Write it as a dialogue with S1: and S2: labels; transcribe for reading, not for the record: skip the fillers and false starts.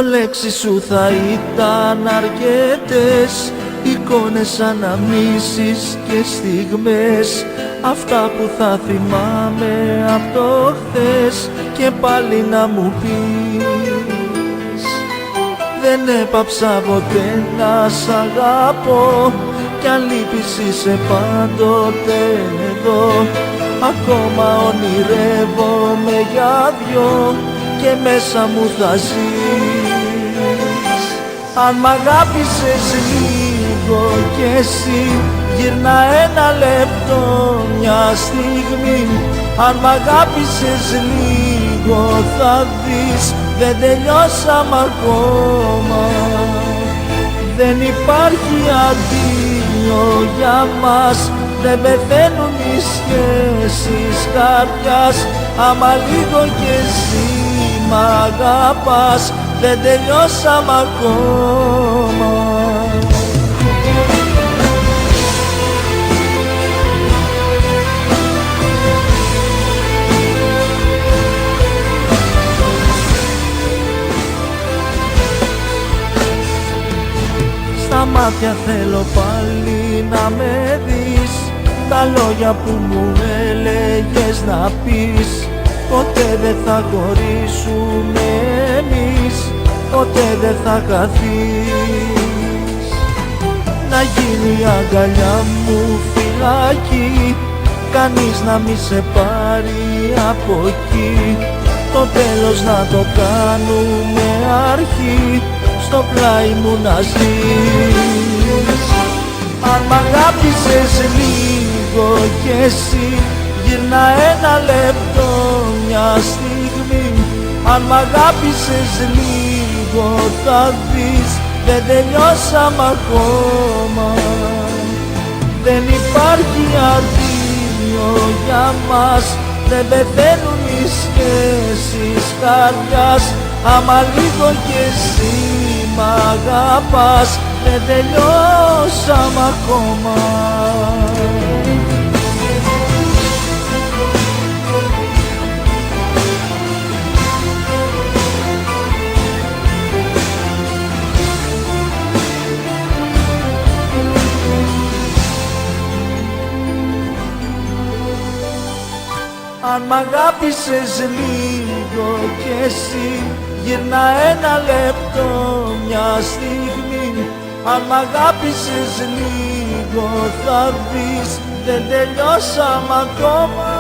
S1: δυο λέξεις σου θα ήταν αρκετές, εικόνες, αναμνήσεις και στιγμές, αυτά που θα θυμάμαι απ' το χθες και πάλι να μου πεις. Δεν έπαψα ποτέ να σ' αγαπώ κι αν λείπεις είσαι πάντοτε εδώ. Ακόμα ονειρεύομαι για δυο και μέσα μου θα ζεις. Αν μ' αγάπησες λίγο κι εσύ, γυρνά ένα λεπτό, μια στιγμή. Αν μ' αγάπησες λίγο θα δεις, δεν τελειώσαμε ακόμα. Δεν υπάρχει αντίο για μας, δεν πεθαίνουν οι σχέσεις καρδιάς. Άμα λίγο κι εσύ μ' αγαπάς, δεν τελειώσαμε ακόμα. Στα μάτια θέλω πάλι να με δεις, τα λόγια που μου έλεγες να πεις. Ποτέ δεν θα χωρίσουμε εμείς, ποτέ δεν θα χαθείς. Να γίνει η αγκαλιά μου φυλακή, κανείς να μη σε πάρει από εκεί. Το τέλος να το κάνουμε αρχή, στο πλάι μου να ζεις. Αν μ' αγάπησες λίγο κι εσύ, γυρνά ένα λεπτό, μια στιγμή. Αν μ' αγάπησες λίγο θα δεις, δεν τελειώσαμε ακόμα. Δεν υπάρχει αντίο για μας, δεν πεθαίνουν οι σχέσεις καρδιάς. Άμα λίγο κι εσύ μ' αγαπάς, δεν τελειώσαμε ακόμα. Αν μ' αγάπησες λίγο κι εσύ, γυρνά ένα λεπτό, μια στιγμή. Αν μ' αγάπησες λίγο θα δεις, δεν τελειώσαμε ακόμα.